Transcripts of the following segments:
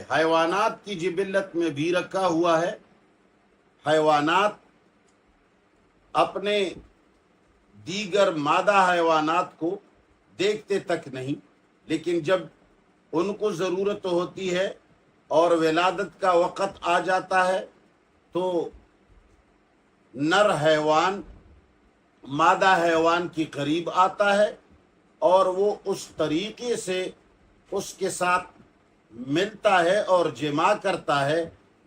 है, हैवानात की जिबिल्लत में भी रखा हुआ है। हैवानात अपने दीगर मादा हैवानात को देखते तक नहीं, लेकिन जब उनको ज़रूरत होती है और विलादत का वक़्त आ जाता है तो नर हैवान मादा हैवान के करीब आता है और वो उस तरीके से उसके साथ मिलता है और जिमा करता है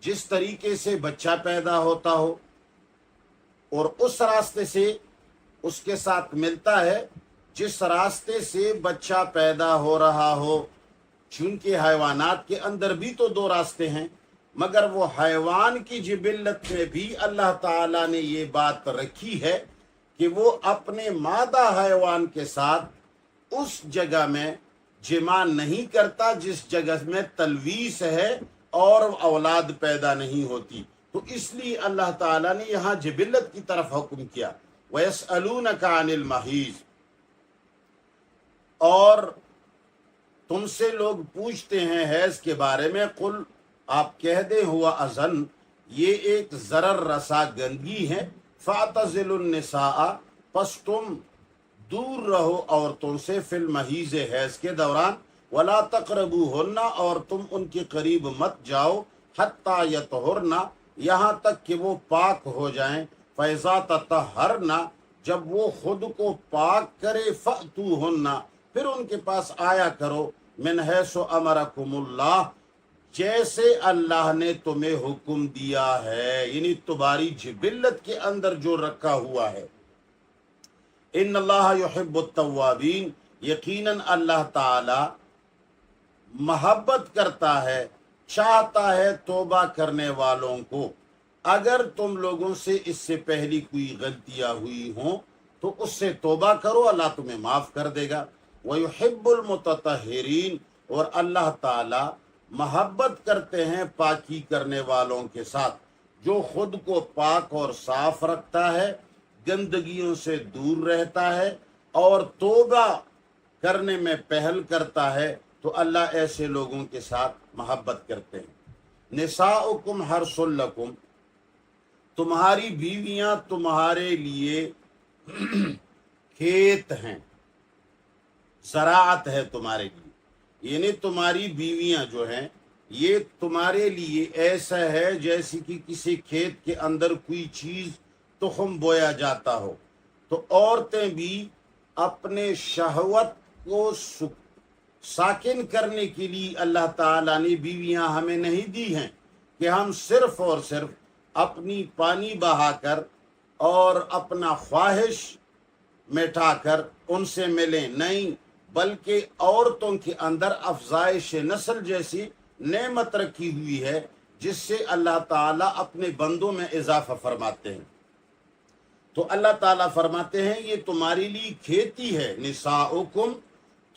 जिस तरीके से बच्चा पैदा होता हो, और उस रास्ते से उसके साथ मिलता है जिस रास्ते से बच्चा पैदा हो रहा हो। चूंकि हैवानात के अंदर भी तो दो रास्ते हैं, मगर वो हैवान की जिबिल्लत में भी अल्लाह ताला ने ये बात रखी है कि वो अपने मादा हैवान के साथ उस जगह में जिमा नहीं करता जिस जगह में तलवीस है और औलाद पैदा नहीं होती। तो इसलिए अल्लाह ताला ने यहाँ जिबिल्लत की तरफ हुक्म किया, वयसअलूनका अनिल महीज़, और तुमसे लोग पूछते हैं हैज के बारे में, कुल आप कह दे हुआ अज़न, ये एक ज़रर रसा गंदगी है, फ़अतज़िलुन निसाअ, पस तुम दूर रहो औरतों से, फिल महीज़ हैज के दौरान, वला तक़रबूहुन्ना, और तुम उनके करीब मत जाओ, हत्ता यतहुरना, यहाँ तक कि वो पाक हो जाएं, फ़इज़ा ततहरना, जब वो खुद को पाक करे, फ़अतूहुन्ना, फिर उनके पास आया करो, मिन हैसु अमरकुमुल्लाह, जैसे अल्लाह ने तुम्हें हुक्म दिया है, यानी तुम्हारी जिबिल्लत के अंदर जो रखा हुआ है। इन्नल्लाह युहिब्बुत तव्वाबीन, यकीनन अल्लाह ताला मोहब्बत करता है, चाहता है तौबा करने वालों को। अगर तुम लोगों से इससे पहली कोई गलतियां हुई हों तो उससे तौबा करो, अल्लाह तुम्हें माफ कर देगा। वयुहिब्बुल मुतत्तहिरीन, और अल्लाह ताला मोहब्बत करते हैं पाकी करने वालों के साथ, जो खुद को पाक और साफ रखता है, गंदगियों से दूर रहता है और तौबा करने में पहल करता है, तो अल्लाह ऐसे लोगों के साथ मोहब्बत करते हैं। निसाउकुम हर्सुल लकुम, तुम्हारी बीवियां तुम्हारे लिए खेत हैं, ज़राअत है तुम्हारे लिए, यानी तुम्हारी बीवियां जो हैं ये तुम्हारे लिए ऐसा है जैसे कि किसी खेत के अंदर कोई चीज़ तुखम बोया जाता हो। तो औरतें भी अपने शहवत को साकिन करने के लिए अल्लाह ताला ने बीवियां हमें नहीं दी हैं कि हम सिर्फ और सिर्फ अपनी पानी बहाकर और अपना ख्वाहिश मिटाकर उनसे मिलें, नहीं, बल्कि औरतों के अंदर अफजाइश नस्ल जैसी नेमत रखी हुई है जिससे अल्लाह ताला अपने बंदों में इजाफा फरमाते हैं। तो अल्लाह ताला फरमाते हैं ये तुम्हारे लिए खेती है, निसाउकुम,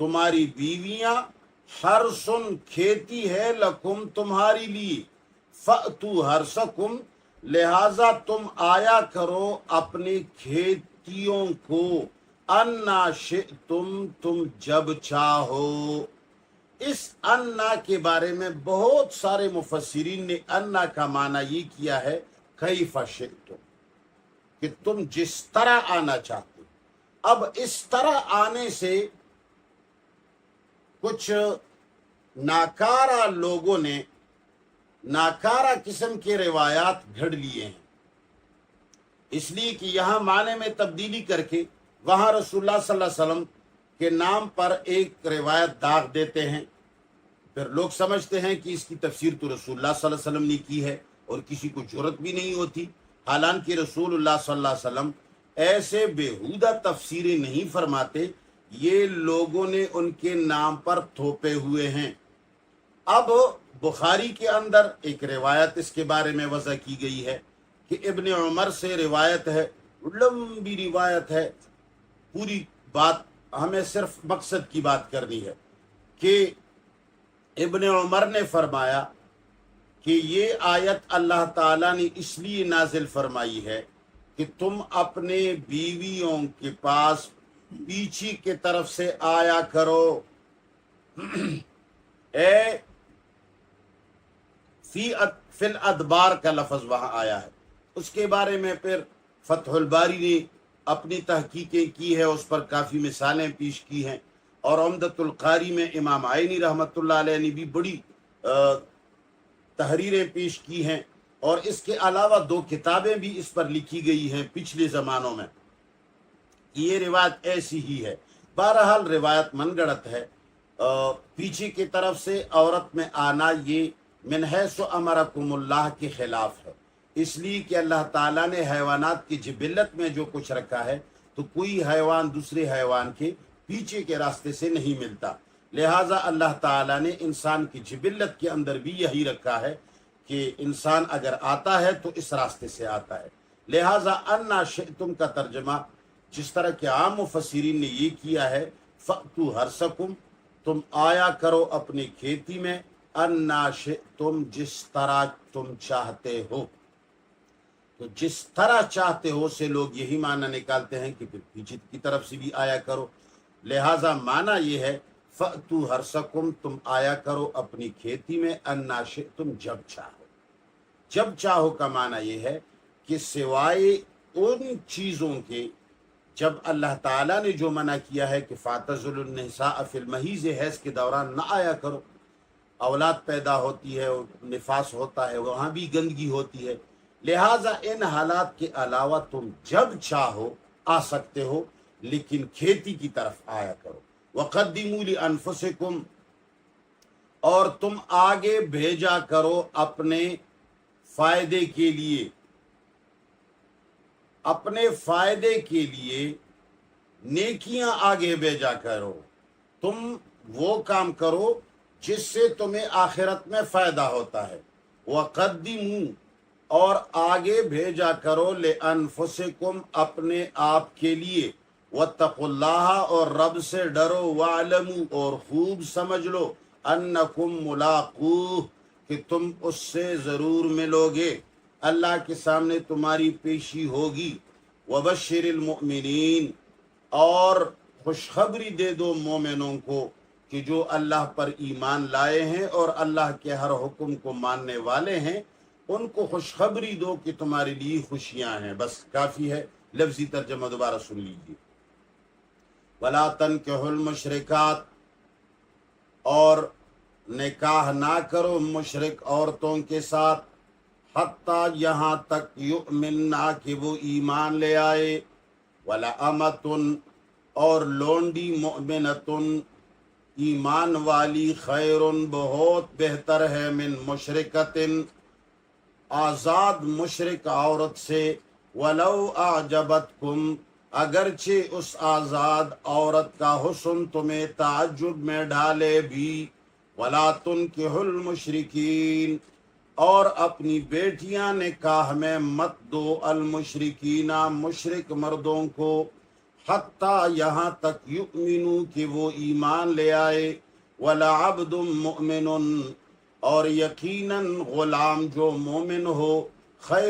तुम्हारी बीवियां, हरसुन, खेती है, लकुम, तुम्हारी लिए, फअतू हरसकुम, लिहाजा तुम आया करो अपनी खेतियों को, अन्ना शिअतुम, तुम जब चाहो। इस अन्ना के बारे में बहुत सारे मुफस्सिरीन ने अन्ना का माना ये किया है कैफ़ शिअतुम, कि तुम जिस तरह आना चाहते। अब इस तरह आने से कुछ नाकारा लोगों ने नाकारा किस्म के रिवायात घड़ लिए हैं, इसलिए कि यहाँ माने में तब्दीली करके वहाँ रसूलुल्लाह सल्लल्लाहु अलैहि वसल्लम के नाम पर एक रिवायत दाग देते हैं। फिर लोग समझते हैं कि इसकी तफसीर तो रसूलुल्लाह सल्लल्लाहु अलैहि वसल्लम ने की है और किसी को जुर्रत भी नहीं होती। हालांकि रसूलुल्लाह सल्लल्लाहु अलैहि वसल्लम ऐसे बेहुदा तफसीरें नहीं फरमाते, ये लोगों ने उनके नाम पर थोपे हुए हैं। अब बुखारी के अंदर एक रिवायत इसके बारे में वज़ा की गई है कि इब्ने उमर से रिवायत है, लंबी रिवायत है, पूरी बात हमें सिर्फ मकसद की बात करनी है कि इब्ने उमर ने फरमाया कि ये आयत अल्लाह ताला ने इसलिए नाजिल फरमाई है कि तुम अपने बीवियों के पास पीछे की तरफ से आया करो। ए فی الادبار کا لفظ وہاں آیا ہے. اس کے بارے میں پھر فتح الباری نے اپنی تحقیقیں کی ہے، اس پر کافی مثالیں پیش کی ہیں، اور عمدۃ القاری میں امام عینی رحمۃ اللہ علیہ نے بھی بڑی تحریریں پیش کی ہیں، اور اس کے علاوہ 2 کتابیں بھی اس پر لکھی گئی ہیں پچھلے زمانوں میں. یہ روایت ایسی ہی ہے. بہرحال روایت من گڑت ہے. پیچھے کی طرف سے عورت میں آنا یہ من حیث امرکم اللہ کے خلاف ہے، اس لیے کہ اللہ تعالیٰ نے حیوانات کی جبلت میں جو کچھ رکھا ہے تو کوئی حیوان دوسرے حیوان کے پیچھے کے راستے سے نہیں ملتا. لہٰذا اللہ تعالیٰ نے انسان کی جبلت کے اندر بھی یہی رکھا ہے کہ انسان اگر آتا ہے تو اس راستے سے آتا ہے. لہٰذا انا شئتم کا ترجمہ جس طرح کہ عام مفسرین نے یہ کیا ہے، فأتوا حرثکم، تم آیا کرو اپنی کھیتی میں، انا شئتم، جس طرح تم چاہتے ہو. تو جس طرح چاہتے ہو سے لوگ یہی معنی نکالتے ہیں کہ پھر پیچھے کی طرف سے بھی آیا کرو. لہٰذا معنی یہ ہے فأتوا حرثکم، تم آیا کرو اپنی کھیتی میں، انا شئتم، جب چاہو. جب چاہو کا معنی یہ ہے کہ سوائے ان چیزوں کے جب اللہ تعالیٰ نے جو منع کیا ہے کہ فاعتزلوا النساء فی المحیض، حیض کے دوران نہ آیا کرو. اولاد پیدا ہوتی ہے، نفاس ہوتا ہے، وہاں بھی گندگی ہوتی ہے. لہٰذا ان حالات کے علاوہ تم جب چاہو آ سکتے ہو، لیکن کھیتی کی طرف آیا کرو. وقدموا لانفسکم، اور تم آگے بھیجا کرو اپنے فائدے کے لیے، اپنے فائدے کے لیے نیکیاں آگے بھیجا کرو. تم وہ کام کرو جس سے تمہیں آخرت میں فائدہ ہوتا ہے. وقدموا، اور آگے بھیجا کرو لانفسکم، اپنے آپ کے لیے. واتقوا اللہ، اور رب سے ڈرو. واعلموا، اور خوب سمجھ لو. انکم ملاقوہ، کہ تم اس سے ضرور ملو گے، اللہ کے سامنے تمہاری پیشی ہوگی. وبشر المؤمنین، اور خوشخبری دے دو مومنوں کو کہ جو اللہ پر ایمان لائے ہیں اور اللہ کے ہر حکم کو ماننے والے ہیں، ان کو خوشخبری دو کہ تمہارے لیے خوشیاں ہیں. بس کافی ہے. لفظی ترجمہ دوبارہ سن لیجیے. ولا تنکحوا المشرکات، اور نکاح نہ کرو مشرک عورتوں کے ساتھ، حتیٰ یہاں تک یؤمننا، کہ وہ ایمان لے آئے. ولامۃ، اور لونڈی مؤمنۃ، ایمان والی، خیر، بہت بہتر ہے، من مشرکۃ، آزاد مشرک عورت سے. ولو اعجبتکم، اگرچہ اس آزاد عورت کا حسن تمہیں تعجب میں ڈالے بھی. ولا تنکحوا المشرکین، اور اپنی بیٹیاں نکاح میں مت دو، المشرکین، مشرک مردوں کو، حتیٰ یہاں تک یؤمنوا، کہ وہ ایمان لے آئے. ولعبد مؤمن، اور یقیناً غلام جو مومن ہو، خیر